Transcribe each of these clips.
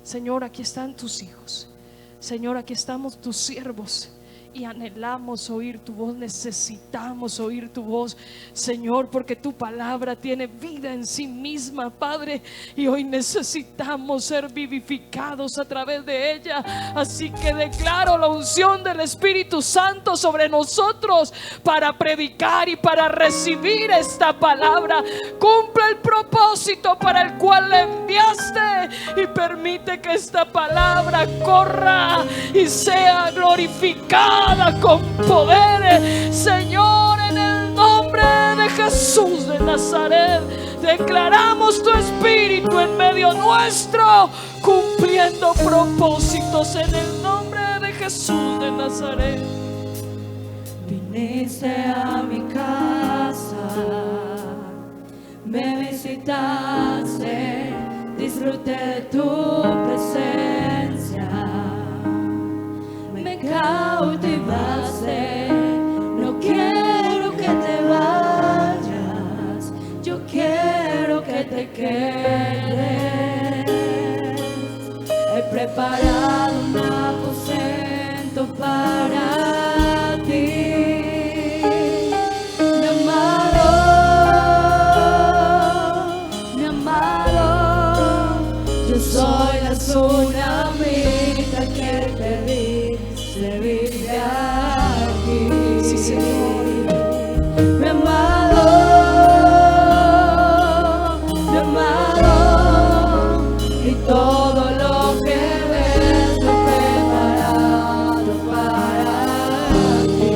Señor, aquí están tus hijos. Señor, aquí estamos tus siervos y anhelamos oír tu voz, necesitamos oír tu voz, Señor, porque tu palabra tiene vida en sí misma, Padre, y hoy necesitamos ser vivificados a través de ella. Así que declaro la unción del Espíritu Santo sobre nosotros para predicar y para recibir esta palabra. Cumple el propósito para el cual la enviaste y permite que esta palabra corra y sea glorificada con poder, Señor, en el nombre de Jesús de Nazaret. Declaramos tu Espíritu en medio nuestro, cumpliendo propósitos en el nombre de Jesús de Nazaret. Viniste a mi casa, me visitaste, disfruté de tu presencia, me cautivaste. No quiero que te vayas, yo quiero que te quedes. He preparado un aposento para ti. Soy la tsunamita que te dice vive aquí. Sí, Señor. Mi amado, y todo lo que ves lo he preparado para ti.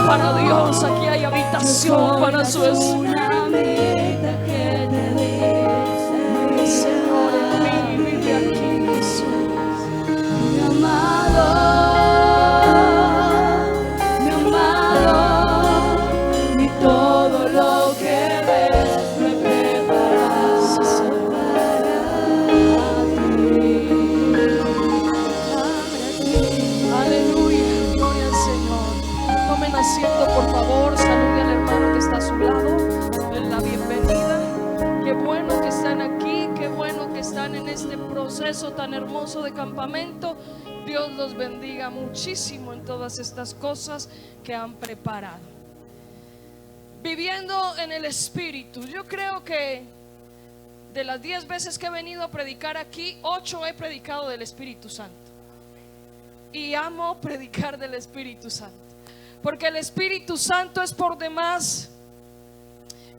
para Dios, aquí hay habitación para su espíritu. Señor, en mí vive están en este proceso tan hermoso de campamento. Dios los bendiga muchísimo en todas estas cosas que han preparado. Viviendo en el Espíritu. Yo creo que de las 10 veces que he venido a predicar aquí, 8 he predicado del Espíritu Santo. Y amo predicar del Espíritu Santo, porque el Espíritu Santo es por demás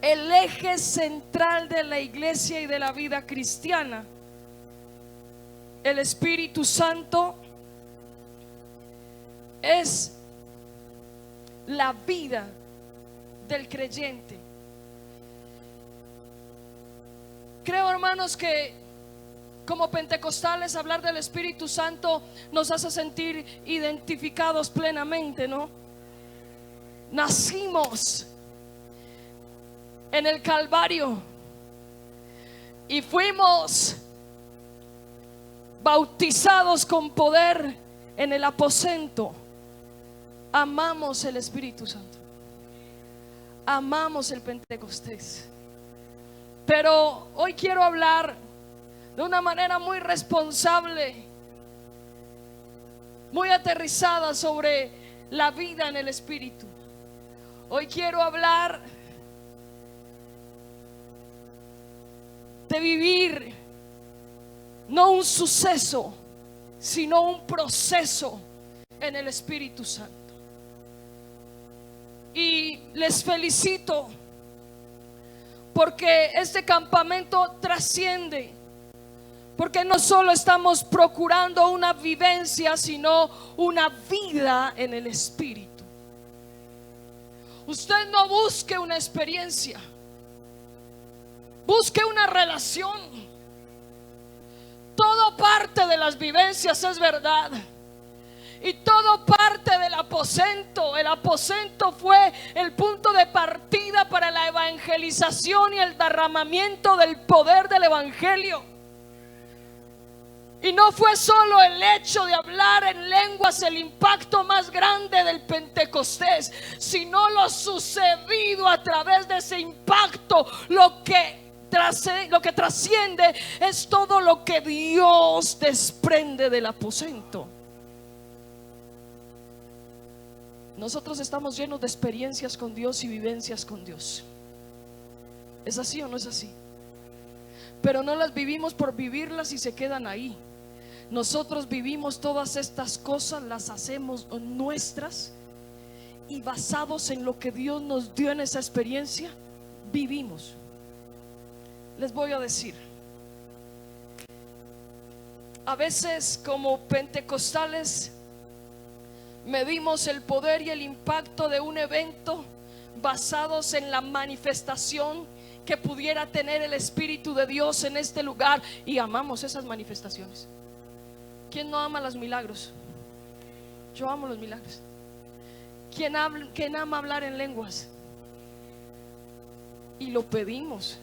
el eje central de la iglesia y de la vida cristiana. El Espíritu Santo es la vida del creyente. Creo, hermanos, que como pentecostales hablar del Espíritu Santo nos hace sentir identificados plenamente, ¿no? Nacimos en el Calvario y fuimos bautizados con poder en el aposento. Amamos el Espíritu Santo, amamos el Pentecostés. Pero hoy quiero hablar de una manera muy responsable, muy aterrizada sobre la vida en el Espíritu. Hoy quiero hablar de vivir no un suceso, sino un proceso en el Espíritu Santo. Y les felicito porque este campamento trasciende. Porque no solo estamos procurando una vivencia, sino una vida en el Espíritu. Usted no busque una experiencia, busque una relación. Todo parte de las vivencias es verdad, y todo parte del aposento. El aposento fue el punto de partida para la evangelización y el derramamiento del poder del evangelio. Y no fue solo el hecho de hablar en lenguas el impacto más grande del Pentecostés, sino lo sucedido a través de ese impacto. Lo que trasciende es todo lo que Dios desprende del aposento. Nosotros estamos llenos de experiencias con Dios y vivencias con Dios. ¿Es así o no es así? Pero no las vivimos por vivirlas y se quedan ahí. Nosotros vivimos todas estas cosas, las hacemos nuestras, y basados en lo que Dios nos dio en esa experiencia, vivimos. Les voy a decir, a veces como pentecostales medimos el poder y el impacto de un evento basados en la manifestación que pudiera tener el Espíritu de Dios en este lugar, y amamos esas manifestaciones. ¿Quién no ama los milagros? Yo amo los milagros. ¿Quién ama hablar en lenguas? Y lo pedimos.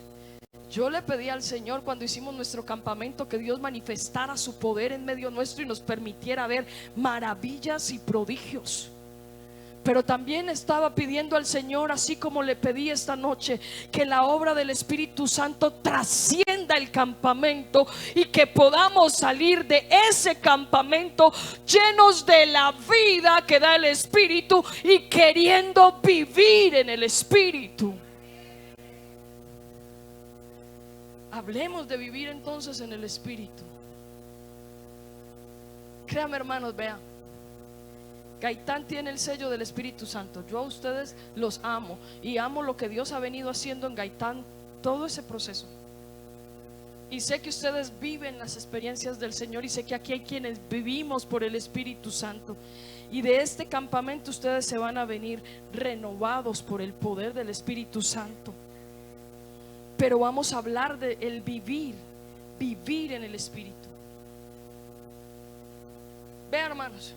Yo le pedí al Señor cuando hicimos nuestro campamento que Dios manifestara su poder en medio nuestro y nos permitiera ver maravillas y prodigios. Pero también estaba pidiendo al Señor, así como le pedí esta noche, que la obra del Espíritu Santo trascienda el campamento y que podamos salir de ese campamento llenos de la vida que da el Espíritu y queriendo vivir en el Espíritu. Hablemos de vivir entonces en el Espíritu. Créame, hermanos, vean, Gaitán tiene el sello del Espíritu Santo. Yo a ustedes los amo y amo lo que Dios ha venido haciendo en Gaitán, todo ese proceso. Y sé que ustedes viven las experiencias del Señor, y sé que aquí hay quienes vivimos por el Espíritu Santo. Y de este campamento ustedes se van a venir renovados por el poder del Espíritu Santo. Pero vamos a hablar de el vivir en el Espíritu. Vean, hermanos,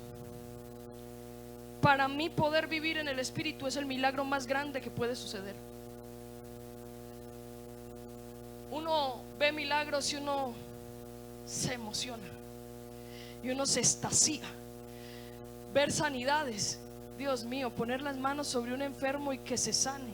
para mí poder vivir en el Espíritu es el milagro más grande que puede suceder. Uno ve milagros y uno se emociona y uno se extasia. Ver sanidades, Dios mío, poner las manos sobre un enfermo y que se sane.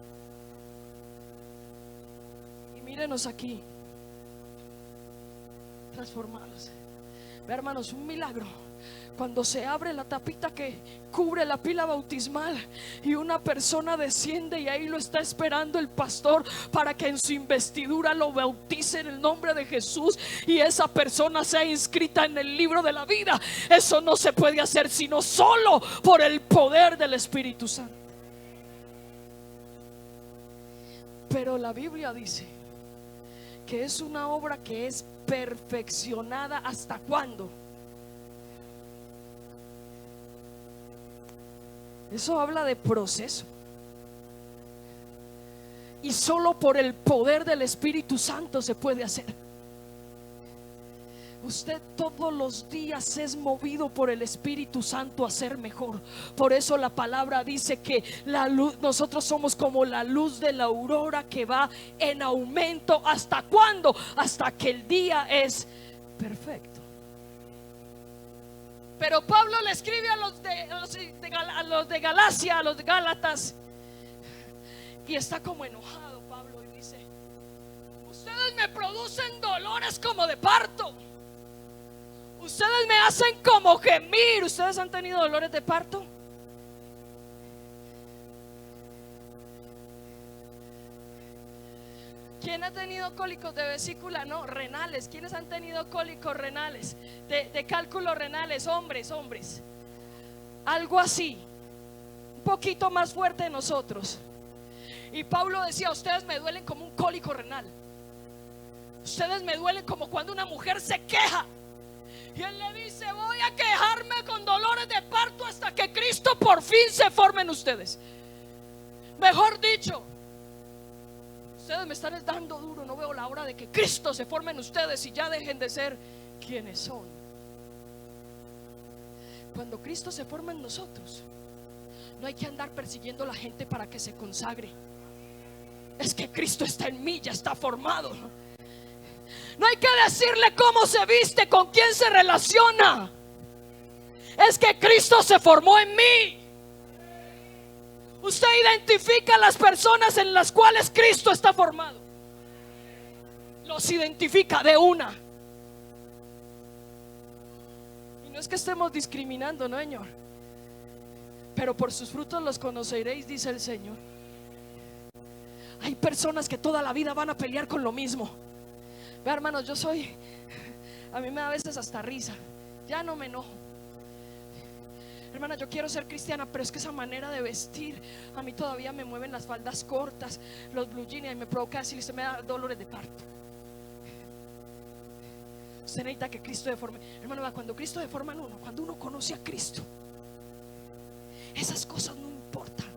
Mírenos aquí, transformados. Ve, hermanos, un milagro cuando se abre la tapita que cubre la pila bautismal y una persona desciende, y ahí lo está esperando el pastor para que en su investidura lo bautice en el nombre de Jesús, y esa persona sea inscrita en el libro de la vida. Eso no se puede hacer sino solo por el poder del Espíritu Santo. Pero la Biblia dice que es una obra que es perfeccionada. ¿Hasta cuándo? Eso habla de proceso. Y solo por el poder del Espíritu Santo se puede hacer. Usted todos los días es movido por el Espíritu Santo a ser mejor. Por eso la palabra dice que la luz, nosotros somos como la luz de la aurora que va en aumento. ¿Hasta cuándo? Hasta que el día es perfecto. Pero Pablo le escribe a los de Galacia, a los de Gálatas, y está como enojado Pablo, y dice: ustedes me producen dolores como de parto, ustedes me hacen como gemir. ¿Ustedes han tenido dolores de parto? ¿Quién ha tenido cólicos de vesícula? No, renales. ¿Quiénes han tenido cólicos renales? De cálculos renales, hombres. Algo así, un poquito más fuerte de nosotros. Y Pablo decía: ustedes me duelen como un cólico renal. Ustedes me duelen como cuando una mujer se queja. Y él le dice: voy a quejarme con dolores de parto hasta que Cristo por fin se forme en ustedes. Mejor dicho, ustedes me están dando duro. No veo la hora de que Cristo se forme en ustedes y ya dejen de ser quienes son. Cuando Cristo se forma en nosotros, no hay que andar persiguiendo a la gente para que se consagre. Es que Cristo está en mí, ya está formado. No hay que decirle cómo se viste, con quién se relaciona. Es que Cristo se formó en mí. Usted identifica a las personas en las cuales Cristo está formado. Los identifica de una. Y no es que estemos discriminando, no, Señor, pero por sus frutos los conoceréis, dice el Señor. Hay personas que toda la vida van a pelear con lo mismo. Ve, hermanos, a mí me da a veces hasta risa. Ya no me enojo. Hermana, yo quiero ser cristiana, pero es que esa manera de vestir, a mí todavía me mueven las faldas cortas, los blue jeans, y me provoca decirle: usted me da dolores de parto. Usted necesita que Cristo deforme. Hermano, cuando Cristo deforma en uno, cuando uno conoce a Cristo, esas cosas no importan.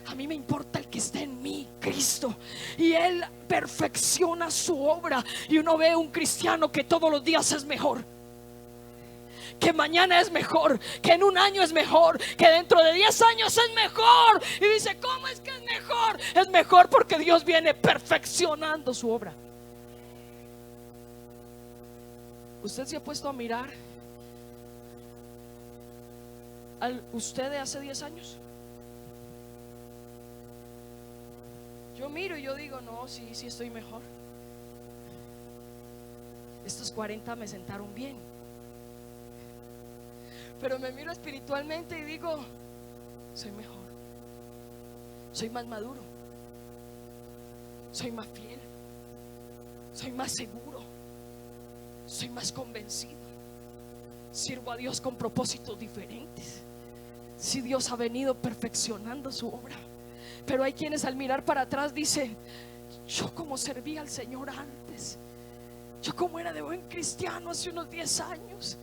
A mí me importa el que está en mí, Cristo, y Él perfecciona su obra. Y uno ve un cristiano que todos los días es mejor, que mañana es mejor, que en un año es mejor, que dentro de 10 años es mejor. Y dice: ¿cómo es que es mejor? Es mejor porque Dios viene perfeccionando su obra. ¿Usted se ha puesto a mirar al usted de hace 10 años? Yo miro y yo digo: no, sí estoy mejor. Estos 40 me sentaron bien. Pero me miro espiritualmente y digo: soy mejor, soy más maduro, soy más fiel, soy más seguro, soy más convencido. Sirvo a Dios con propósitos diferentes. Si Dios ha venido perfeccionando su obra. Pero hay quienes al mirar para atrás dicen: yo como servía al Señor antes, yo como era de buen cristiano hace unos 10 años,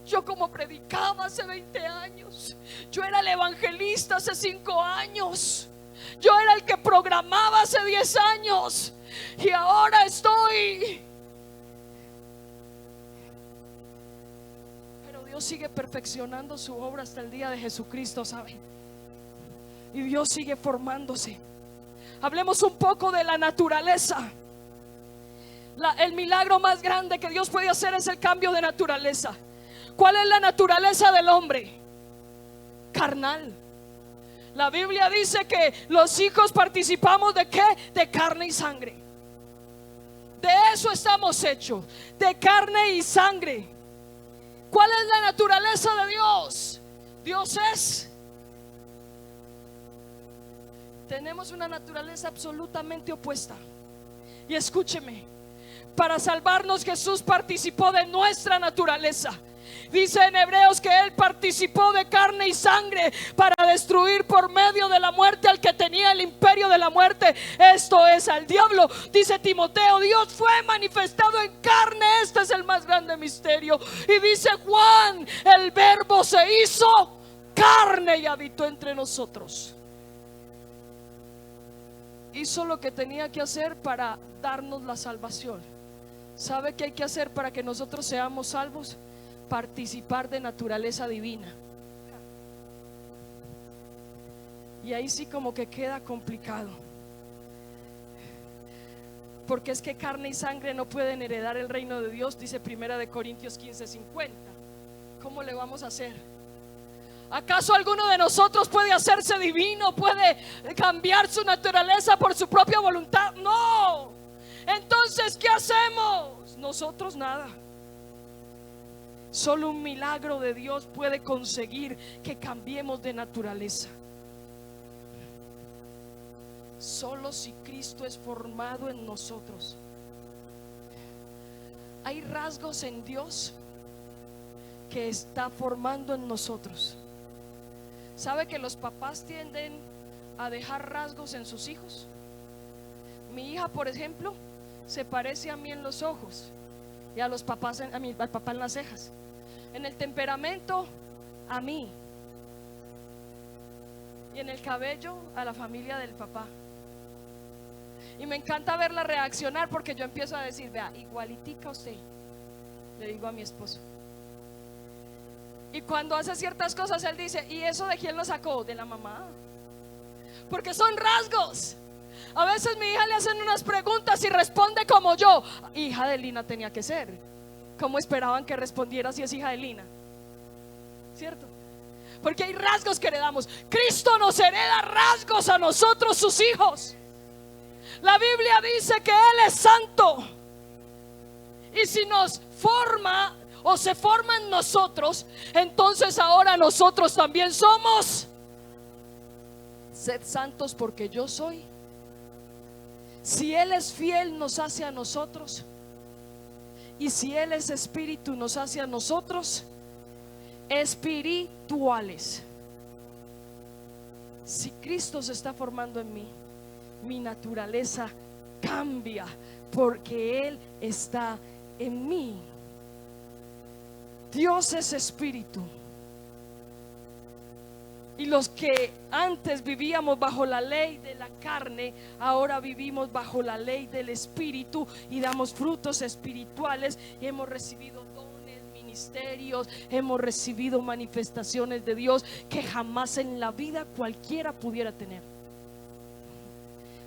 yo como predicaba hace 20 años, yo era el evangelista hace 5 años, yo era el que programaba hace 10 años, y ahora estoy. Pero Dios sigue perfeccionando su obra hasta el día de Jesucristo, ¿saben? Y Dios sigue formándose. Hablemos un poco de la naturaleza. El milagro más grande que Dios puede hacer es el cambio de naturaleza. ¿Cuál es la naturaleza del hombre? Carnal. La Biblia dice que los hijos participamos ¿de qué? De carne y sangre. De eso estamos hechos, de carne y sangre. ¿Cuál es la naturaleza de Dios? Dios es. Tenemos una naturaleza absolutamente opuesta. Y escúcheme, para salvarnos Jesús participó de nuestra naturaleza. Dice en Hebreos que Él participó de carne y sangre para destruir por medio de la muerte al que tenía el imperio de la muerte, esto es, al diablo. Dice Timoteo, Dios fue manifestado en carne, este es el más grande misterio. Y dice Juan, el verbo se hizo carne y habitó entre nosotros. Hizo lo que tenía que hacer para darnos la salvación. ¿Sabe qué hay que hacer para que nosotros seamos salvos? Participar de naturaleza divina. Y ahí sí como que queda complicado, porque es que carne y sangre no pueden heredar el reino de Dios, dice 1 Corintios 15:50. ¿Cómo le vamos a hacer? ¿Acaso alguno de nosotros puede hacerse divino? ¿Puede cambiar su naturaleza por su propia voluntad? No. Entonces, ¿qué hacemos? Nosotros nada. Solo un milagro de Dios puede conseguir que cambiemos de naturaleza. Solo si Cristo es formado en nosotros. Hay rasgos en Dios que está formando en nosotros. ¿Sabe que los papás tienden a dejar rasgos en sus hijos? Mi hija, por ejemplo, se parece a mí en los ojos y a los papás, al papá en las cejas. En el temperamento a mí, y en el cabello a la familia del papá. Y me encanta verla reaccionar, porque yo empiezo a decir, vea, igualitica usted, le digo a mi esposo. Y cuando hace ciertas cosas él dice, ¿y eso de quién lo sacó? De la mamá. Porque son rasgos. A veces mi hija le hacen unas preguntas y responde como yo. Hija de Lina tenía que ser. ¿Cómo esperaban que respondiera si es hija de Lina? ¿Cierto? Porque hay rasgos que heredamos. Cristo nos hereda rasgos a nosotros, sus hijos. La Biblia dice que Él es santo. Y si nos forma o se forma en nosotros, entonces ahora nosotros también somos. Sed santos porque yo soy. Si Él es fiel, nos hace a nosotros. Y si Él es espíritu, nos hace a nosotros espirituales. Si Cristo se está formando en mí, mi naturaleza cambia porque Él está en mí. Dios es espíritu. Y los que antes vivíamos bajo la ley de la carne, ahora vivimos bajo la ley del espíritu y damos frutos espirituales. Y hemos recibido dones, ministerios, hemos recibido manifestaciones de Dios que jamás en la vida cualquiera pudiera tener.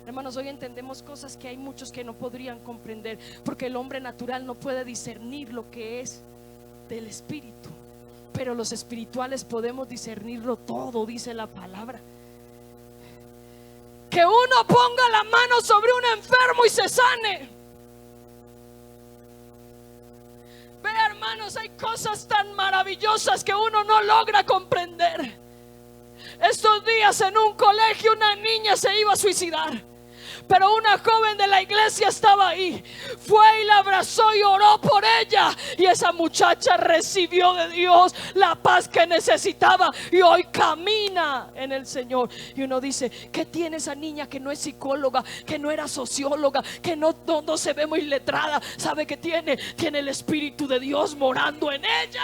Hermanos, hoy entendemos cosas que hay muchos que no podrían comprender, porque el hombre natural no puede discernir lo que es del espíritu, pero los espirituales podemos discernirlo todo, dice la palabra. Que uno ponga la mano sobre un enfermo y se sane. Vea, hermanos, hay cosas tan maravillosas que uno no logra comprender. Estos días en un colegio una niña se iba a suicidar, pero una joven de la iglesia estaba ahí, fue y la abrazó y oró por ella, y esa muchacha recibió de Dios la paz que necesitaba y hoy camina en el Señor. Y uno dice, ¿qué tiene esa niña que no es psicóloga, que no era socióloga, que no se ve muy letrada? ¿Sabe qué tiene? Tiene el Espíritu de Dios morando en ella.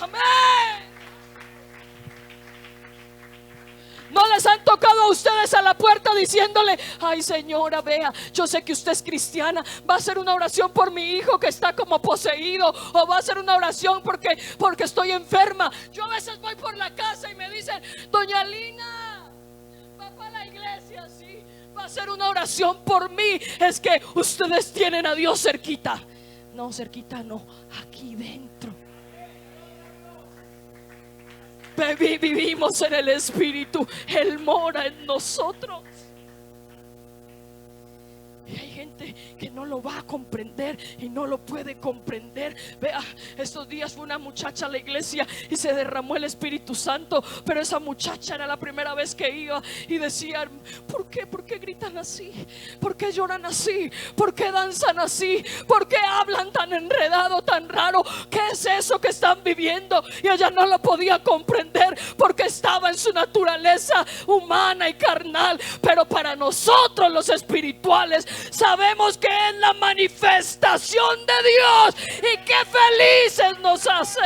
Amén. ¿No les han tocado a ustedes a la puerta diciéndole, ay señora, vea, yo sé que usted es cristiana, va a hacer una oración por mi hijo que está como poseído, o va a hacer una oración porque estoy enferma? Yo a veces voy por la casa y me dicen, doña Lina, va para la iglesia, sí, va a hacer una oración por mí. Es que ustedes tienen a Dios cerquita. No, cerquita no, aquí dentro. Vivimos en el Espíritu, Él mora en nosotros. Y hay gente que no lo va a comprender y no lo puede comprender. Vea, estos días fue una muchacha a la iglesia y se derramó el Espíritu Santo, pero esa muchacha era la primera vez que iba y decía: ¿por qué? ¿Por qué gritan así? ¿Por qué lloran así? ¿Por qué danzan así? ¿Por qué hablan tan enredado, tan raro? ¿Qué es eso que están viviendo? Y ella no lo podía comprender porque estaba en su naturaleza humana y carnal. Pero para nosotros los espirituales sabemos que es la manifestación de Dios y qué felices nos hace.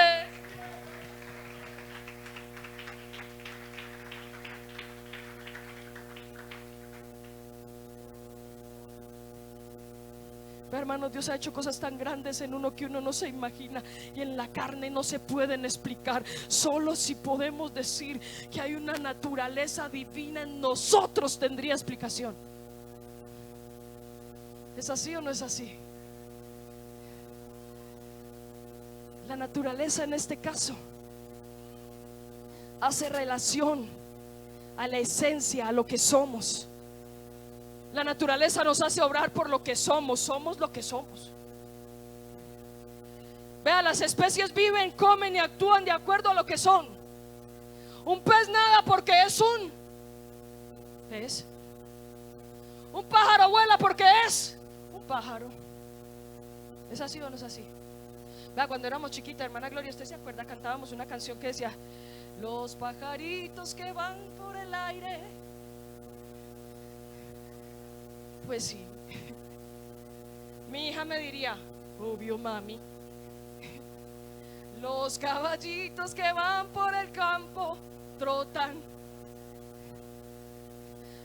Pero hermanos, Dios ha hecho cosas tan grandes en uno que uno no se imagina y en la carne no se pueden explicar. Solo si podemos decir que hay una naturaleza divina en nosotros tendría explicación. ¿Es así o no es así? La naturaleza en este caso hace relación a la esencia, a lo que somos. La naturaleza nos hace obrar por lo que somos. Somos lo que somos. Vea, las especies viven, comen y actúan de acuerdo a lo que son. Un pez nada porque es un pez. Un pájaro vuela porque es un pájaro. ¿Es así o no es así? Vea, cuando éramos chiquitas, hermana Gloria, ¿usted se acuerda? Cantábamos una canción que decía: los pajaritos que van por el aire. Pues sí. Mi hija me diría: obvio, mami. Los caballitos que van por el campo trotan.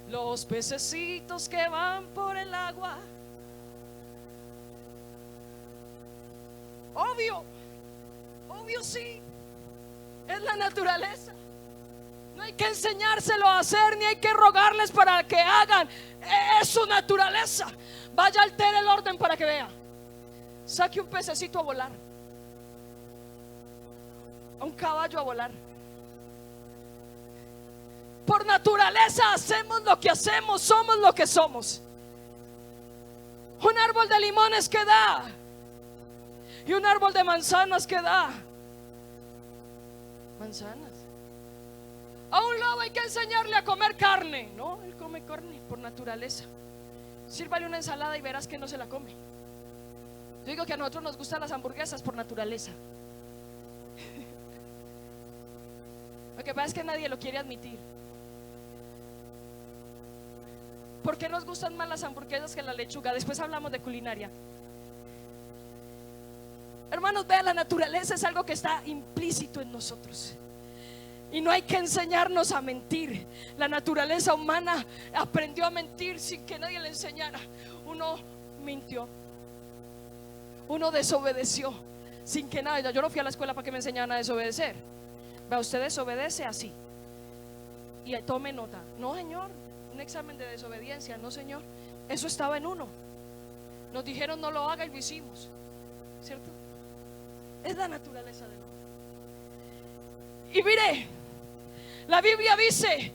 Los pececitos que van por el agua. Obvio, obvio, sí. Es la naturaleza. No hay que enseñárselo a hacer, ni hay que rogarles para que hagan. Es su naturaleza. Vaya, altere el orden para que vea. Saque un pececito a volar, a un caballo a volar. Por naturaleza hacemos lo que hacemos, somos lo que somos. Un árbol de limones que da y un árbol de manzanas que da manzanas. A un lobo hay que enseñarle a comer carne. No, él come carne por naturaleza. Sírvale una ensalada y verás que no se la come. Yo digo que a nosotros nos gustan las hamburguesas por naturaleza. Lo que pasa es que nadie lo quiere admitir. ¿Por qué nos gustan más las hamburguesas que la lechuga? Después hablamos de culinaria. Hermanos, vean, la naturaleza es algo que está implícito en nosotros. Y no hay que enseñarnos a mentir. La naturaleza humana aprendió a mentir sin que nadie le enseñara. Uno mintió, uno desobedeció sin que nada. Yo no fui a la escuela para que me enseñaran a desobedecer. Va, usted desobedece así y tome nota. No, señor, un examen de desobediencia. No, señor, eso estaba en uno. Nos dijeron no lo haga y lo hicimos, ¿cierto? Es la naturaleza del hombre. Y mire, la Biblia dice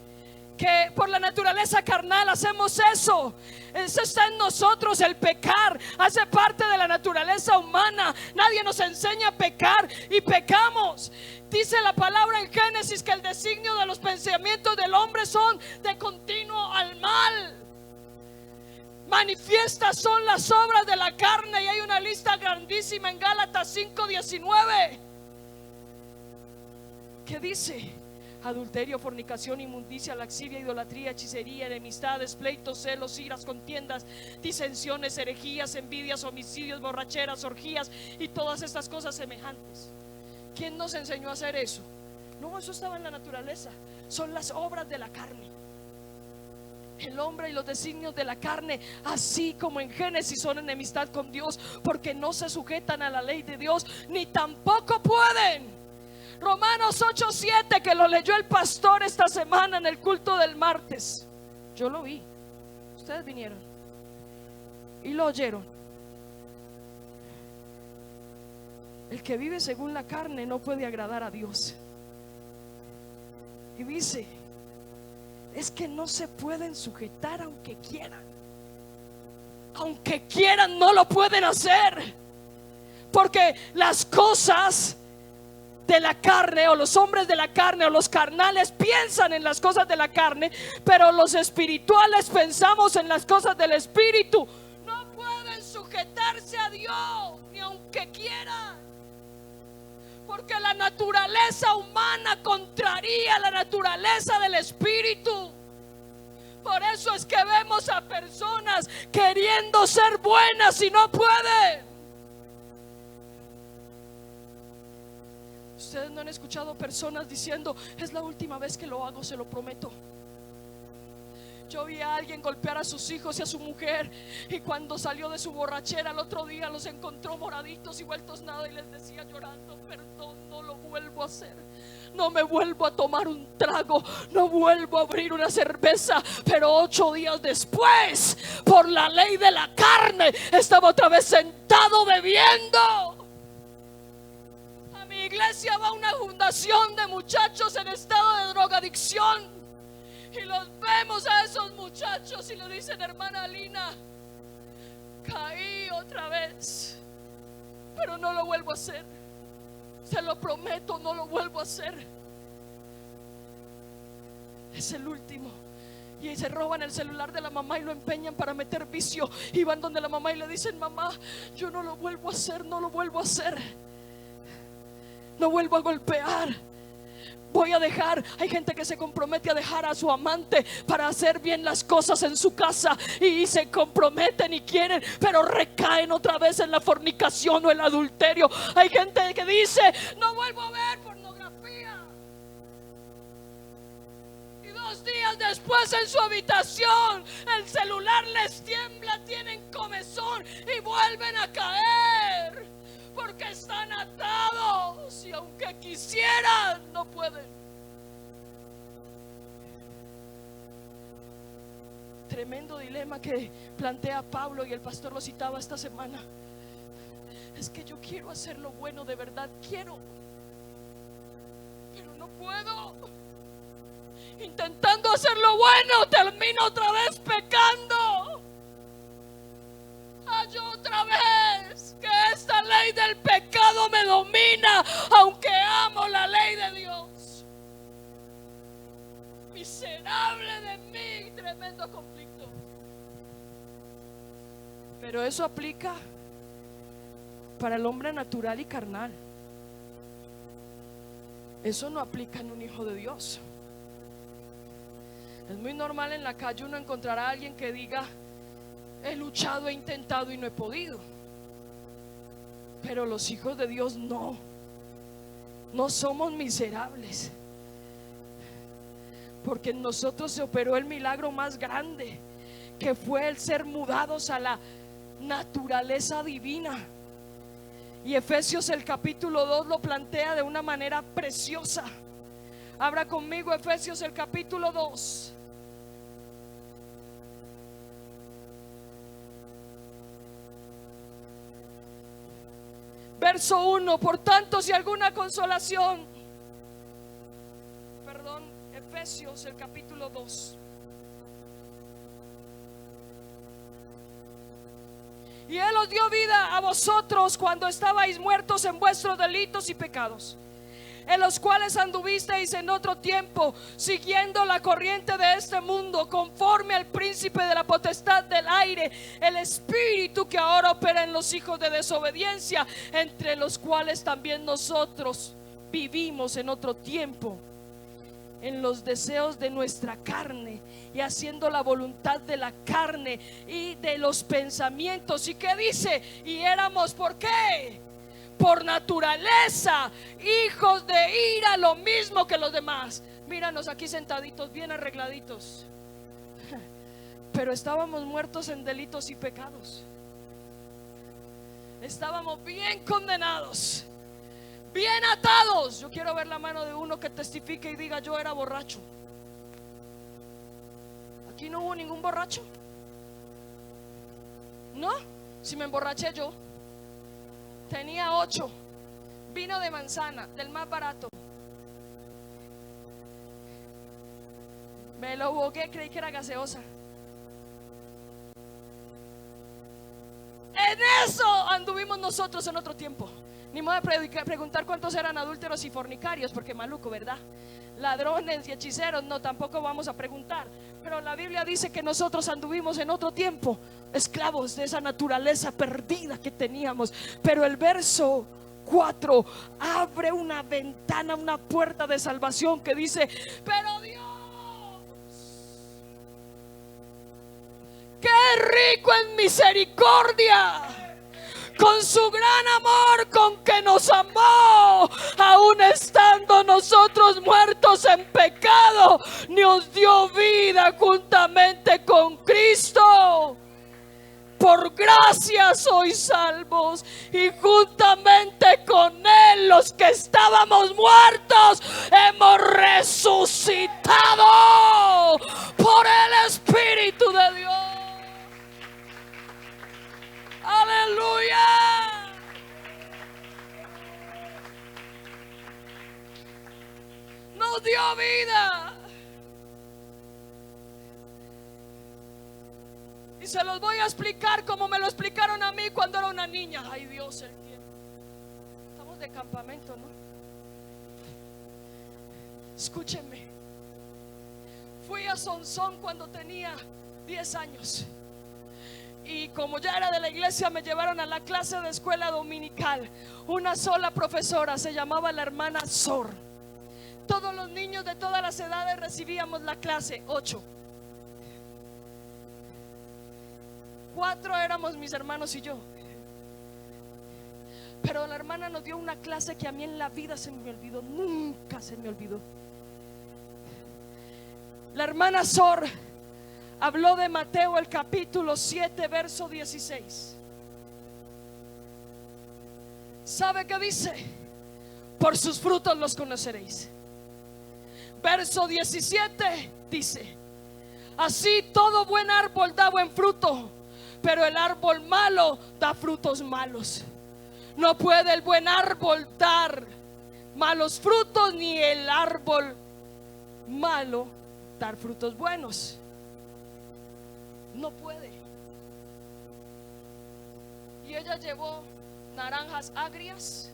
que por la naturaleza carnal hacemos eso. Eso está en nosotros. El pecar hace parte de la naturaleza humana. Nadie nos enseña a pecar y pecamos. Dice la palabra en Génesis que el designio de los pensamientos del hombre son de continuo al mal. Manifiestas son las obras de la carne, y hay una lista grandísima en Gálatas 5:19 que dice: adulterio, fornicación, inmundicia, laxivia, idolatría, hechicería, enemistades, pleitos, celos, iras, contiendas, disensiones, herejías, envidias, homicidios, borracheras, orgías y todas estas cosas semejantes. ¿Quién nos enseñó a hacer eso? No, eso estaba en la naturaleza. Son las obras de la carne. El hombre y los designios de la carne, así como en Génesis, son enemistad con Dios, porque no se sujetan a la ley de Dios, ni tampoco pueden. Romanos 8:7, que lo leyó el pastor esta semana en el culto del martes. Yo lo vi. Ustedes vinieron y lo oyeron. El que vive según la carne no puede agradar a Dios. Y dice, es que no se pueden sujetar aunque quieran. Aunque quieran, no lo pueden hacer. Porque las cosas de la carne, o los hombres de la carne, o los carnales piensan en las cosas de la carne, pero los espirituales pensamos en las cosas del espíritu. No pueden sujetarse a Dios, ni aunque quieran, porque la naturaleza humana contraría la naturaleza del espíritu. Por eso es que vemos a personas queriendo ser buenas y no pueden. Ustedes no han escuchado personas diciendo, es la última vez que lo hago, se lo prometo. Yo vi a alguien golpear a sus hijos y a su mujer, y cuando salió de su borrachera el otro día los encontró moraditos y vueltos nada, y les decía llorando, perdón, no lo vuelvo a hacer. No me vuelvo a tomar un trago, no vuelvo a abrir una cerveza. Pero 8 días después, por la ley de la carne, estaba otra vez sentado bebiendo. A mi iglesia va una fundación de muchachos en estado de drogadicción, y los vemos a esos muchachos y le dicen, hermana Lina, caí otra vez, pero no lo vuelvo a hacer. Se lo prometo, no lo vuelvo a hacer. Es el último. Y se roban el celular de la mamá y lo empeñan para meter vicio. Y van donde la mamá y le dicen, mamá, yo no lo vuelvo a hacer, no lo vuelvo a hacer. No vuelvo a golpear. Voy a dejar. Hay gente que se compromete a dejar a su amante para hacer bien las cosas en su casa, y se comprometen y quieren, pero recaen otra vez en la fornicación o el adulterio. Hay gente que dice, no vuelvo a ver pornografía, y 2 días después en su habitación el celular les tiembla, tienen comezón y vuelven a caer. Porque están atados y aunque quisieran, no pueden. Tremendo dilema que plantea Pablo, y el pastor lo citaba esta semana. Es que yo quiero hacer lo bueno, de verdad quiero, pero no puedo. Intentando hacer lo bueno, termino otra vez pecando. Yo otra vez que esta ley del pecado me domina, aunque amo la ley de Dios. Miserable de mí, tremendo conflicto. Pero eso aplica para el hombre natural y carnal. Eso no aplica en un hijo de Dios. Es muy normal en la calle uno encontrar a alguien que diga, he luchado, he intentado y no he podido. Pero los hijos de Dios no somos miserables, porque en nosotros se operó el milagro más grande, que fue el ser mudados a la naturaleza divina. Y Efesios el capítulo 2 lo plantea de una manera preciosa. Abra conmigo Efesios el capítulo 2. Verso 1, por tanto, si alguna consolación, Efesios el capítulo 2. Y Él os dio vida a vosotros cuando estabais muertos en vuestros delitos y pecados, en los cuales anduvisteis en otro tiempo, siguiendo la corriente de este mundo, conforme al príncipe de la potestad del aire, el espíritu que ahora opera en los hijos de desobediencia, entre los cuales también nosotros vivimos en otro tiempo, en los deseos de nuestra carne, y haciendo la voluntad de la carne y de los pensamientos. ¿Y qué dice? Y éramos, ¿por qué? Por naturaleza hijos de ira, lo mismo que los demás. Míranos aquí sentaditos, bien arregladitos, pero estábamos muertos en delitos y pecados. Estábamos bien condenados, bien atados. Yo quiero ver la mano de uno que testifique y diga, yo era borracho. Aquí no hubo ningún borracho. No, si me emborraché yo. Tenía 8, vino de manzana, del más barato. Me lo boqué, creí que era gaseosa. En eso anduvimos nosotros en otro tiempo. Ni modo de preguntar cuántos eran adúlteros y fornicarios, porque maluco, ¿verdad? Ladrones y hechiceros, no, tampoco vamos a preguntar. Pero la Biblia dice que nosotros anduvimos en otro tiempo, esclavos de esa naturaleza perdida que teníamos. Pero el verso 4 abre una ventana, una puerta de salvación que dice: pero Dios, qué rico en misericordia, con su gran amor con que nos amó, aun estando nosotros muertos en pecado, nos dio vida juntamente con Cristo. Por gracia sois salvos, y juntamente con Él, los que estábamos muertos, hemos resucitado por el Espíritu de Dios. Aleluya. Nos dio vida. Y se los voy a explicar como me lo explicaron a mí cuando era una niña. Ay, Dios, el tiempo. Estamos de campamento, ¿no? Escúchenme. Fui a Sonsón cuando tenía 10 años. Y como ya era de la iglesia, me llevaron a la clase de escuela dominical. Una sola profesora, se llamaba la hermana Sor. Todos los niños de todas las edades recibíamos la clase, 8. 4 éramos mis hermanos y yo. Pero la hermana nos dio una clase que a mí en la vida se me olvidó, nunca se me olvidó. La hermana Sor habló de Mateo el capítulo 7 verso 16. ¿Sabe qué dice? Por sus frutos los conoceréis. Verso 17 dice: así todo buen árbol da buen fruto, pero el árbol malo da frutos malos. No puede el buen árbol dar malos frutos, ni el árbol malo dar frutos buenos. No puede. Y ella llevó naranjas agrias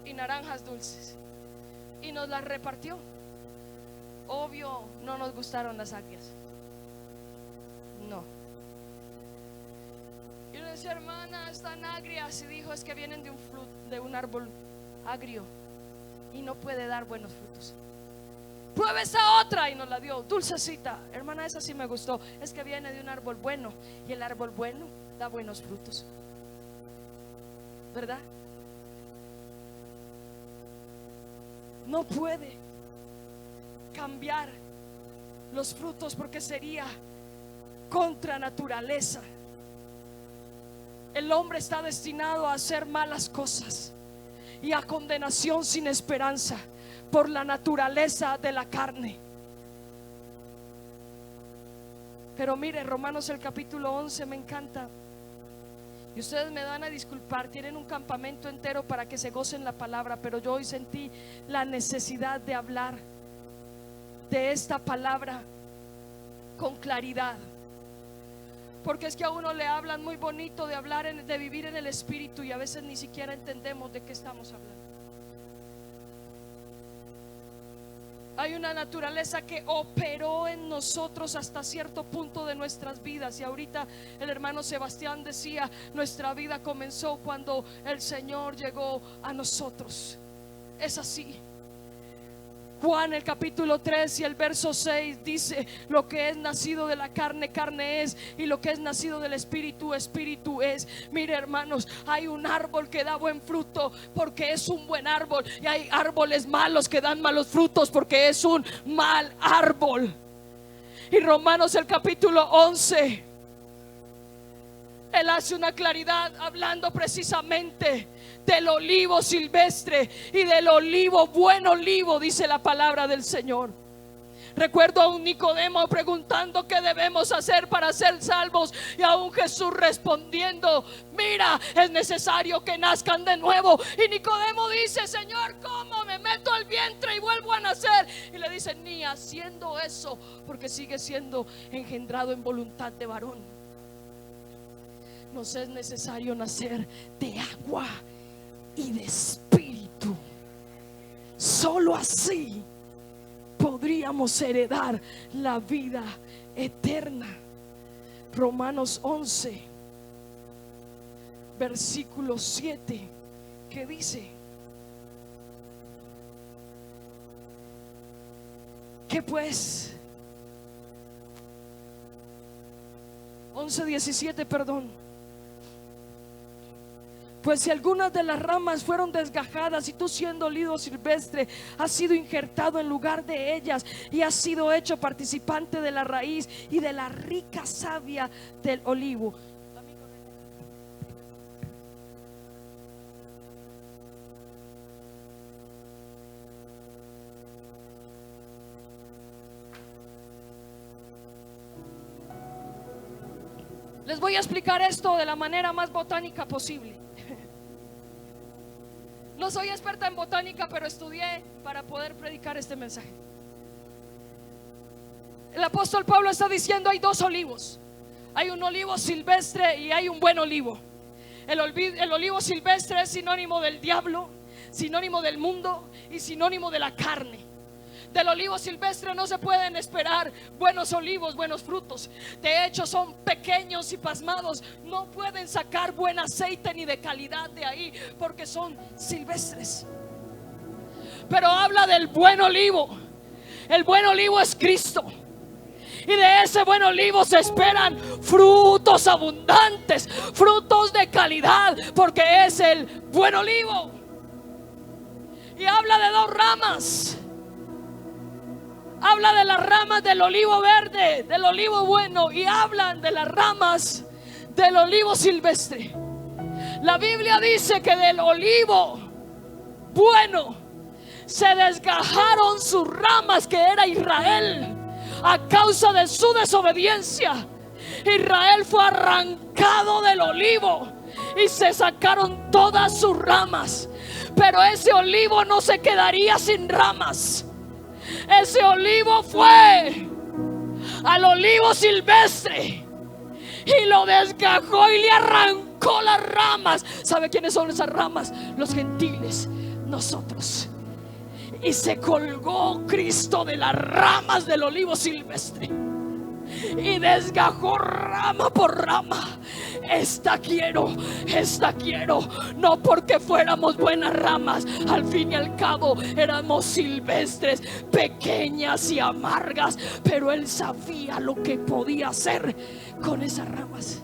y naranjas dulces y nos las repartió. Obvio, no nos gustaron las agrias. No. Y le decía: hermana, están agrias. Y dijo: es que vienen de un árbol agrio y no puede dar buenos frutos. Prueba esa otra, y nos la dio, dulcecita. Hermana, esa sí me gustó. Es que viene de un árbol bueno, y el árbol bueno da buenos frutos, ¿verdad? No puede cambiar los frutos porque sería contra naturaleza. El hombre está destinado a hacer malas cosas y a condenación sin esperanza por la naturaleza de la carne. Pero mire, Romanos el capítulo 11 me encanta. Y ustedes me van a disculpar, tienen un campamento entero para que se gocen la palabra, pero yo hoy sentí la necesidad de hablar de esta palabra con claridad. Porque es que a uno le hablan muy bonito de hablar, de vivir en el Espíritu, y a veces ni siquiera entendemos de qué estamos hablando. Hay una naturaleza que operó en nosotros hasta cierto punto de nuestras vidas. Y ahorita el hermano Sebastián decía: nuestra vida comenzó cuando el Señor llegó a nosotros. Es así. Juan el capítulo 3 y el verso 6 dice: lo que es nacido de la carne, carne es, y lo que es nacido del Espíritu, Espíritu es. Mire, hermanos, hay un árbol que da buen fruto porque es un buen árbol, y hay árboles malos que dan malos frutos porque es un mal árbol. Y Romanos el capítulo 11, él hace una claridad hablando precisamente del olivo silvestre y del olivo, buen olivo, dice la palabra del Señor. Recuerdo a un Nicodemo preguntando qué debemos hacer para ser salvos, y a un Jesús respondiendo: mira, es necesario que nazcan de nuevo. Y Nicodemo dice: Señor, ¿cómo me meto al vientre y vuelvo a nacer. Y le dice, ni haciendo eso, porque sigue siendo engendrado en voluntad de varón. Nos es necesario nacer de agua y de espíritu. Solo así podríamos heredar la vida eterna. Romanos 11, versículo 7, que dice que pues 11:17, perdón. Pues si algunas de las ramas fueron desgajadas y tú, siendo olivo silvestre, has sido injertado en lugar de ellas y has sido hecho participante de la raíz y de la rica savia del olivo. Les voy a explicar esto de la manera más botánica posible. No soy experta en botánica, pero estudié para poder predicar este mensaje. El apóstol Pablo está diciendo: hay dos olivos. Hay un olivo silvestre y hay un buen olivo. El olivo silvestre es sinónimo del diablo, sinónimo del mundo y sinónimo de la carne. Del olivo silvestre no se pueden esperar buenos olivos, buenos frutos. De hecho, son pequeños y pasmados. No pueden sacar buen aceite ni de calidad de ahí, porque son silvestres. Pero habla del buen olivo. El buen olivo es Cristo. Y de ese buen olivo se esperan frutos abundantes, frutos de calidad, porque es el buen olivo. Y habla de dos ramas. Habla de las ramas del olivo verde, del olivo bueno, y hablan de las ramas del olivo silvestre. La Biblia dice que del olivo bueno se desgajaron sus ramas, que era Israel, a causa de su desobediencia. Israel fue arrancado del olivo y se sacaron todas sus ramas. Pero ese olivo no se quedaría sin ramas. Ese olivo fue al olivo silvestre y lo desgajó y le arrancó las ramas. ¿Sabe quiénes son esas ramas? Los gentiles, nosotros. Y se colgó Cristo de las ramas del olivo silvestre y desgajó rama por rama. Esta quiero, no porque fuéramos buenas ramas. Al fin y al cabo éramos silvestres, pequeñas y amargas, pero Él sabía lo que podía hacer con esas ramas.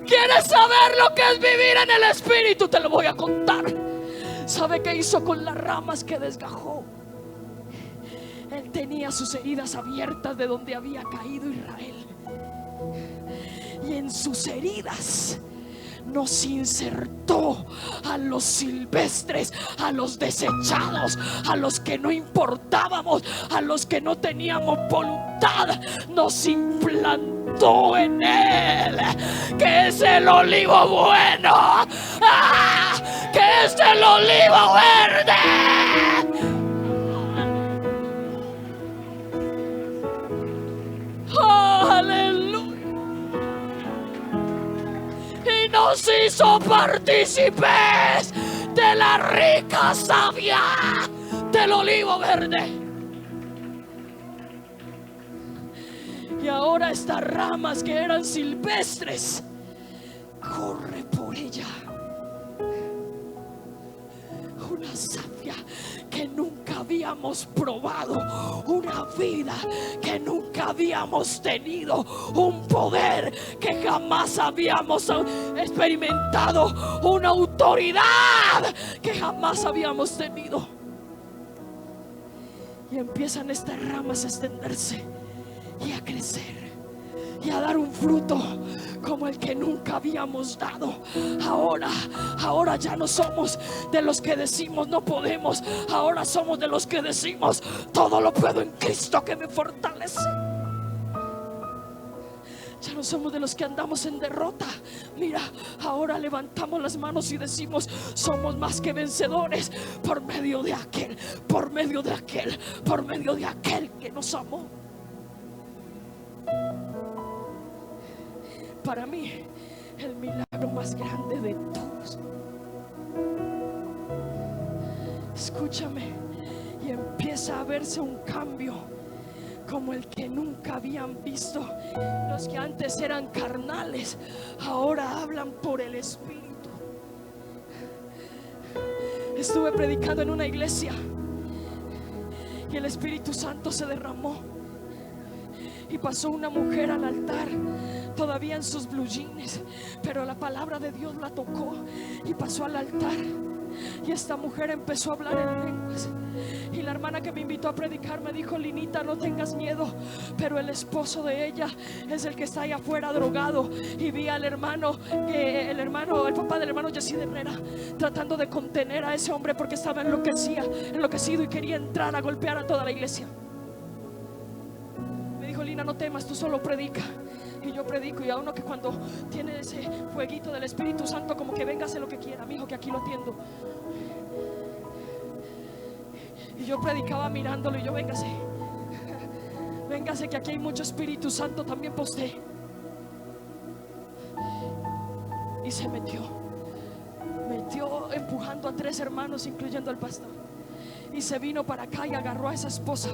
¿Quieres saber lo que es vivir en el Espíritu? Te lo voy a contar. ¿Sabe qué hizo con las ramas que desgajó? Él tenía sus heridas abiertas de donde había caído Israel. Y en sus heridas nos insertó a los silvestres, a los desechados, a los que no importábamos, a los que no teníamos voluntad. Nos implantó en Él, que es el olivo bueno, que es el olivo verde. Aleluya. Y nos hizo partícipes de la rica savia del olivo verde. Y ahora estas ramas que eran silvestres, corre por ella una savia que nunca habíamos probado, una vida que nunca habíamos tenido, un poder que jamás habíamos experimentado, una autoridad que jamás habíamos tenido. Y empiezan estas ramas a extenderse y a crecer y a dar un fruto como el que nunca habíamos dado. Ahora ya no somos de los que decimos no podemos. Ahora somos de los que decimos todo lo puedo en Cristo que me fortalece. Ya no somos de los que andamos en derrota. Mira, ahora levantamos las manos y decimos: somos más que vencedores por medio de aquel, por medio de aquel, por medio de aquel que nos amó. Para mí, el milagro más grande de todos, escúchame, y empieza a verse un cambio como el que nunca habían visto. Los que antes eran carnales ahora hablan por el Espíritu. Estuve predicando en una iglesia y el Espíritu Santo se derramó, y pasó una mujer al altar, todavía en sus blue jeans, pero la palabra de Dios la tocó y pasó al altar. Y esta mujer empezó a hablar en lenguas. Y la hermana que me invitó a predicar me dijo: Linita, no tengas miedo, pero el esposo de ella es el que está allá afuera drogado. Y vi al hermano, el papá del hermano Jesse de Herrera, tratando de contener a ese hombre porque estaba enloquecido y quería entrar a golpear a toda la iglesia. Me dijo: Lina, no temas, tú solo predica. Y yo predico, y a uno que cuando tiene ese fueguito del Espíritu Santo, como que venga, hace lo que quiera, mi hijo, que aquí lo atiendo. Y yo predicaba mirándolo, y yo: véngase, véngase, que aquí hay mucho Espíritu Santo también para usted. Y se metió empujando a 3 hermanos, incluyendo al pastor. Y se vino para acá y agarró a esa esposa.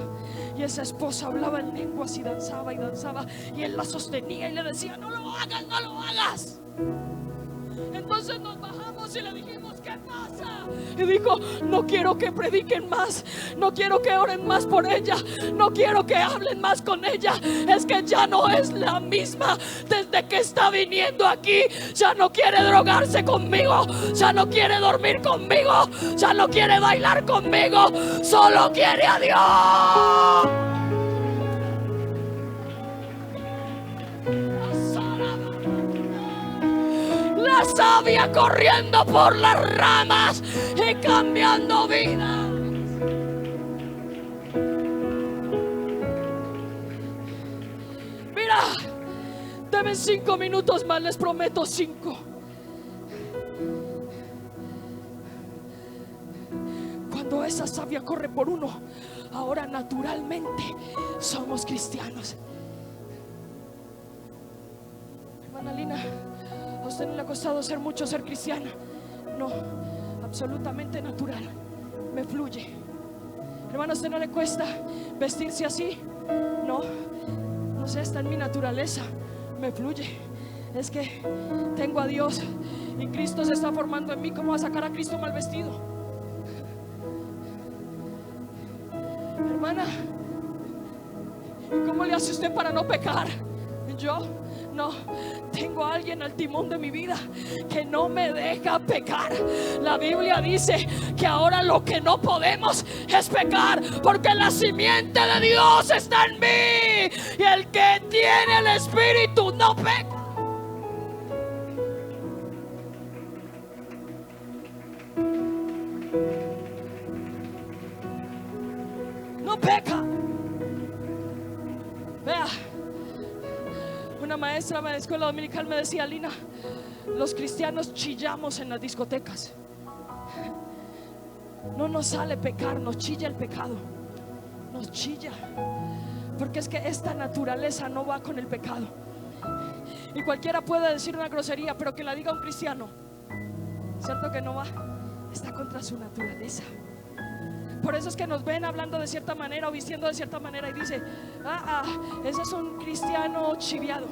Y esa esposa hablaba en lenguas y danzaba y danzaba. Y él la sostenía y le decía: no lo hagas, no lo hagas. Entonces nos bajamos y le dijimos: ¿qué pasa? Y dijo: no quiero que prediquen más, no quiero que oren más por ella, no quiero que hablen más con ella. Es que ya no es la misma desde que está viniendo aquí. Ya no quiere drogarse conmigo, ya no quiere dormir conmigo, ya no quiere bailar conmigo, solo quiere a Dios. La savia corriendo por las ramas y cambiando vidas. Mira, deben 5 minutos más, les prometo 5. Cuando esa savia corre por uno, ahora naturalmente somos cristianos. Hermana Lina, ¿a usted no le ha costado ser cristiana? No, absolutamente natural, me fluye. Hermano, ¿a usted no le cuesta vestirse así? No, no sé, está en mi naturaleza, me fluye. Es que tengo a Dios y Cristo se está formando en mí. ¿Cómo va a sacar a Cristo mal vestido? Hermana, ¿y cómo le hace usted para no pecar? Yo no, tengo a alguien al timón de mi vida que no me deja pecar. La Biblia dice que ahora lo que no podemos es pecar, porque la simiente de Dios está en mí, y el que tiene el Espíritu no peca. No peca. Vea, una maestra de escuela dominical me decía: Lina, los cristianos chillamos en las discotecas. No nos sale pecar, nos chilla el pecado, nos chilla, porque es que esta naturaleza no va con el pecado. Y cualquiera puede decir una grosería, pero que la diga un cristiano, cierto que no va, está contra su naturaleza. Por eso es que nos ven hablando de cierta manera o vistiendo de cierta manera y dice: ese es un cristiano chiviado.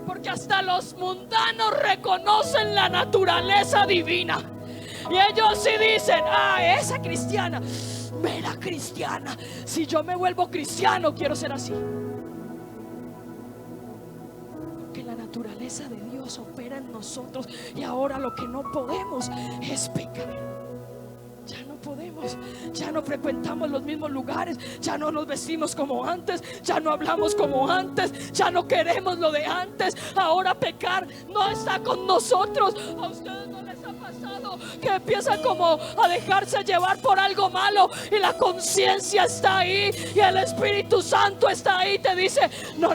Porque hasta los mundanos reconocen la naturaleza divina, y ellos sí dicen: esa cristiana, mera cristiana. Si yo me vuelvo cristiano, quiero ser así. Porque la naturaleza de Dios opera en nosotros, y ahora lo que no podemos es pecar. Ya no podemos, ya no frecuentamos los mismos lugares, ya no nos vestimos como antes, ya no hablamos como antes, ya no queremos lo de antes. Ahora pecar no está con nosotros. ¿A ustedes no les ha pasado? pasado que empiezan como a dejarse llevar por algo malo, y la conciencia está ahí y el Espíritu Santo está ahí, te dice: no,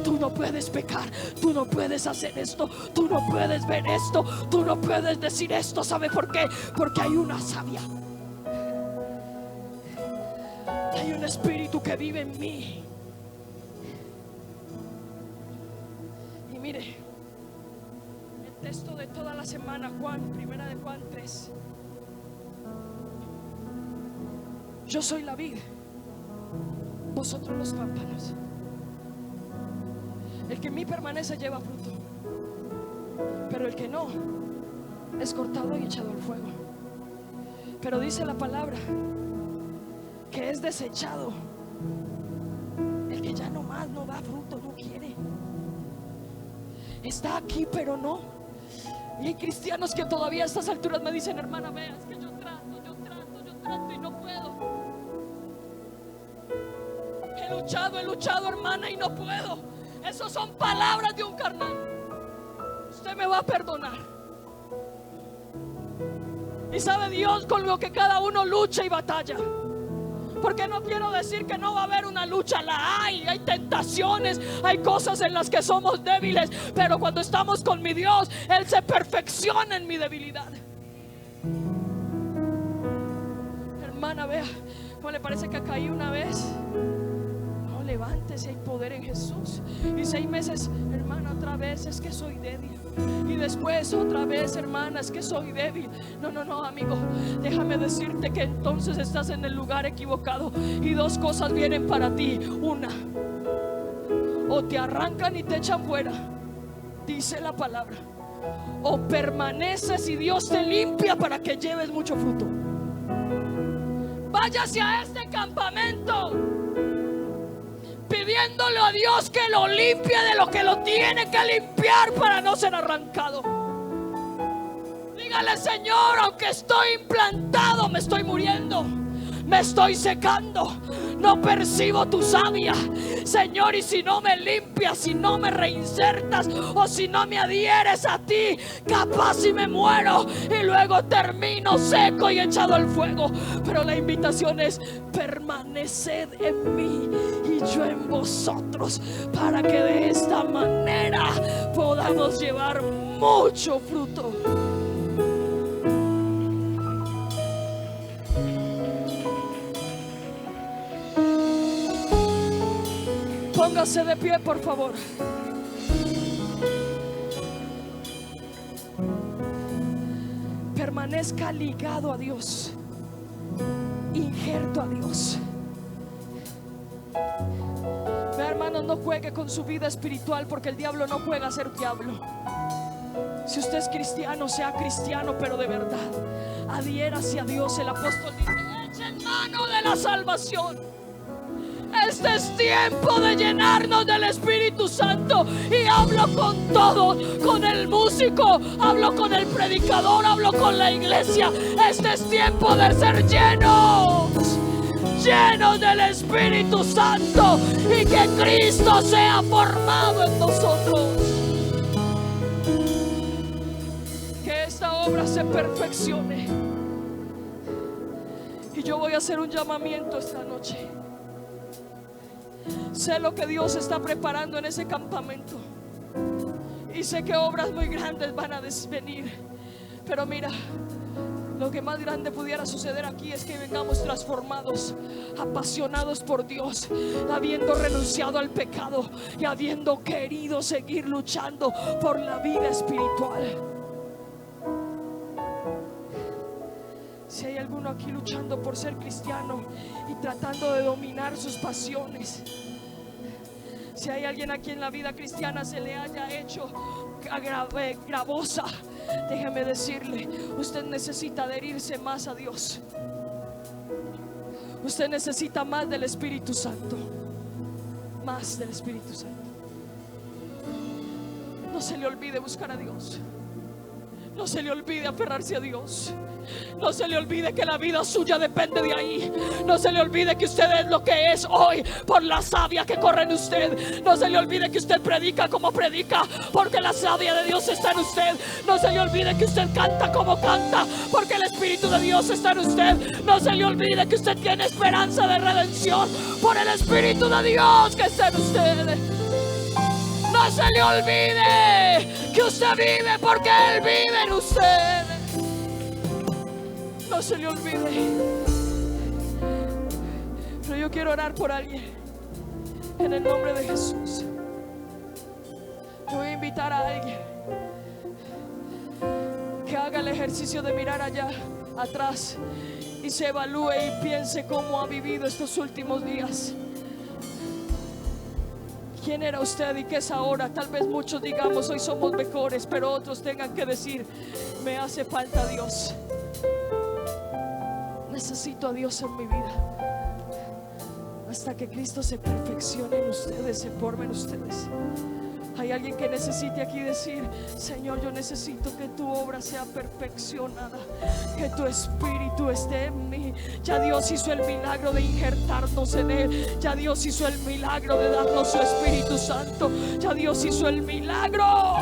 tú no puedes pecar, tú no puedes hacer esto, tú no puedes ver esto, tú no puedes decir esto. ¿Sabe por qué? Porque hay una savia, hay un espíritu que vive en mí. Y mire, el texto de toda la semana, primera de Juan 3. Yo soy la vid, vosotros los pámpanos. El que en mí permanece lleva fruto, pero el que no es cortado y echado al fuego. Pero dice la palabra que es desechado el que ya no más no da fruto, no quiere. Está aquí pero no. Y hay cristianos que todavía a estas alturas me dicen: hermana, veas que yo trato y no puedo. He luchado, hermana, y no puedo. Esas son palabras de un carnal. Usted me va a perdonar. Y sabe Dios con lo que cada uno lucha y batalla. Porque no quiero decir que no va a haber una lucha, la hay tentaciones, hay cosas en las que somos débiles, pero cuando estamos con mi Dios, Él se perfecciona en mi debilidad. Hermana, vea, ¿cómo le parece que caí una vez? No, levántese, hay poder en Jesús. Y 6 meses, hermana, otra vez es que soy débil. Y después otra vez, hermana, es que soy débil. No, amigo, déjame decirte que entonces estás en el lugar equivocado. Y 2 cosas vienen para ti. Una, o te arrancan y te echan fuera, dice la palabra, o permaneces y Dios te limpia para que lleves mucho fruto. Váyase a este campamento pidiéndole a Dios que lo limpie de lo que lo tiene que limpiar para no ser arrancado. Dígale: Señor, aunque estoy implantado, me estoy muriendo, me estoy secando, no percibo tu savia, Señor. Y si no me limpias, si no me reinsertas, o si no me adhieres a ti, capaz si me muero y luego termino seco y echado al fuego. Pero la invitación es: permaneced en mí y yo en vosotros, para que de esta manera podamos llevar mucho fruto. Póngase de pie, por favor. Permanezca ligado a Dios, injerto a Dios. Vea, hermanos, no juegue con su vida espiritual, porque el diablo no juega a ser diablo. Si usted es cristiano, sea cristiano, pero de verdad. Adhiérase a Dios. El apóstol dice: echen mano de la salvación. Este es tiempo de llenarnos del Espíritu Santo. Y hablo con todos, con el músico, hablo con el predicador, hablo con la iglesia. Este es tiempo de ser llenos del Espíritu Santo, y que Cristo sea formado en nosotros. Que esta obra se perfeccione. Y yo voy a hacer un llamamiento esta noche. Sé lo que Dios está preparando en ese campamento, y sé que obras muy grandes van a venir. Pero mira, lo que más grande pudiera suceder aquí es que vengamos transformados, apasionados por Dios, habiendo renunciado al pecado y habiendo querido seguir luchando por la vida espiritual. Si hay alguno aquí luchando por ser cristiano y tratando de dominar sus pasiones, si hay alguien aquí en la vida cristiana se le haya hecho gravosa, déjeme decirle: usted necesita adherirse más a Dios. Usted necesita más del Espíritu Santo. Más del Espíritu Santo. No se le olvide buscar a Dios. No se le olvide aferrarse a Dios. No se le olvide que la vida suya depende de ahí. No se le olvide que usted es lo que es hoy por la savia que corre en usted. No se le olvide que usted predica como predica porque la savia de Dios está en usted. No se le olvide que usted canta como canta porque el Espíritu de Dios está en usted. No se le olvide que usted tiene esperanza de redención por el Espíritu de Dios que está en usted. No se le olvide que usted vive porque Él vive en usted. No se le olvide. Pero yo quiero orar por alguien en el nombre de Jesús. Yo voy a invitar a alguien que haga el ejercicio de mirar allá atrás y se evalúe y piense cómo ha vivido estos últimos días. ¿Quién era usted y qué es ahora? Tal vez muchos digamos hoy somos mejores, pero otros tengan que decir me hace falta Dios. Necesito a Dios en mi vida. Hasta que Cristo se perfeccione en ustedes, se forme en ustedes. Hay alguien que necesite aquí decir: Señor, yo necesito que tu obra sea perfeccionada, que tu Espíritu esté en mí. Ya Dios hizo el milagro de injertarnos en Él. Ya Dios hizo el milagro de darnos su Espíritu Santo. Ya Dios hizo el milagro.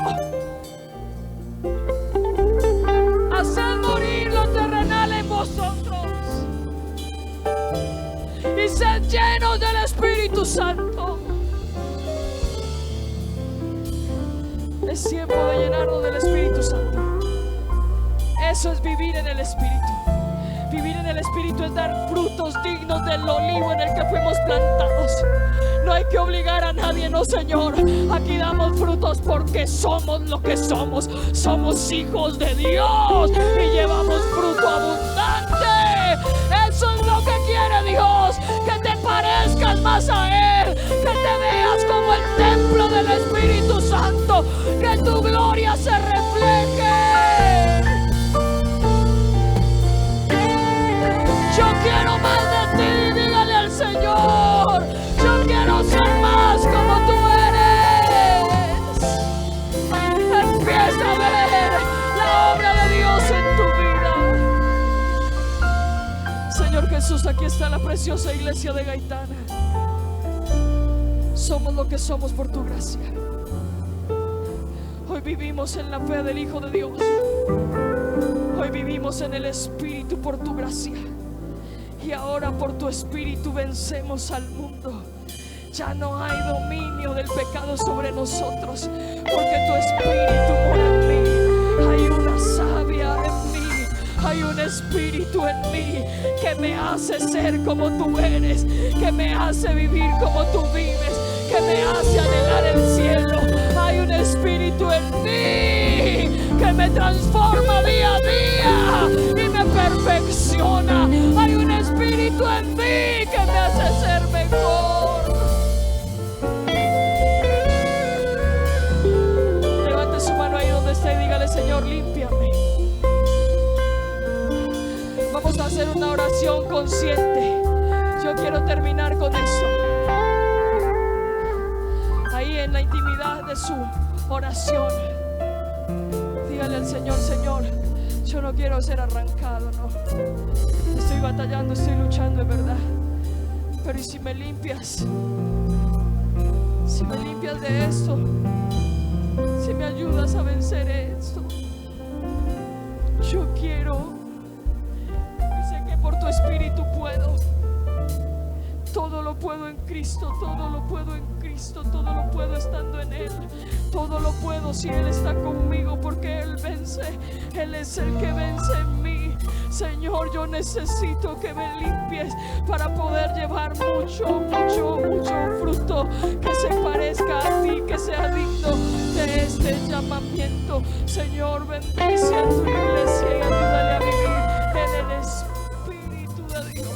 Haced morir lo terrenal en vosotros y sed llenos del Espíritu Santo. Es tiempo de llenarnos del Espíritu Santo. Eso es vivir en el Espíritu. Vivir en el Espíritu es dar frutos dignos del olivo en el que fuimos plantados. No hay que obligar a nadie, no, Señor. Aquí damos frutos porque somos lo que somos. Somos hijos de Dios y llevamos fruto abundante. Eso es lo que quiere Dios, que te parezcas más a Él, que te veas como el templo del Espíritu Santo, que tu gloria se refleje. Yo quiero más de ti, dígale al Señor. Yo quiero ser más como tú eres. Empieza a ver la obra de Dios en tu vida. Señor Jesús, aquí está la preciosa iglesia de Gaitana. Somos lo que somos por tu gracia. Hoy vivimos en la fe del Hijo de Dios. Hoy vivimos en el Espíritu por tu gracia. Y ahora por tu Espíritu vencemos al mundo. Ya no hay dominio del pecado sobre nosotros, porque tu Espíritu mora en mí. Hay una savia en mí, hay un Espíritu en mí que me hace ser como tú eres, que me hace vivir como tú vives, que me hace anhelar el cielo. Hay un Espíritu en mí que me transforma día a día y me perfecciona. Hay un Espíritu en mí que me hace ser mejor. Levante su mano ahí donde está y dígale: Señor, límpiame. Vamos a hacer una oración consciente. Yo quiero terminar con esto. Ahí en la intimidad de su oración, dígale al Señor: Señor, yo no quiero ser arrancado, no. Estoy batallando, estoy luchando, es verdad. Pero ¿y si me limpias? Si me limpias de esto, si me ayudas a vencer esto. Yo quiero. Y sé que por tu Espíritu puedo. Todo lo puedo en Cristo, todo lo puedo en Cristo, todo lo puedo estando en Él. Todo lo puedo si Él está conmigo, porque Él vence. Él es el que vence en mí. Señor, yo necesito que me limpies para poder llevar mucho fruto que se parezca a ti, que sea digno de este llamamiento. Señor, bendice a tu iglesia y ayúdale a vivir en el Espíritu de Dios.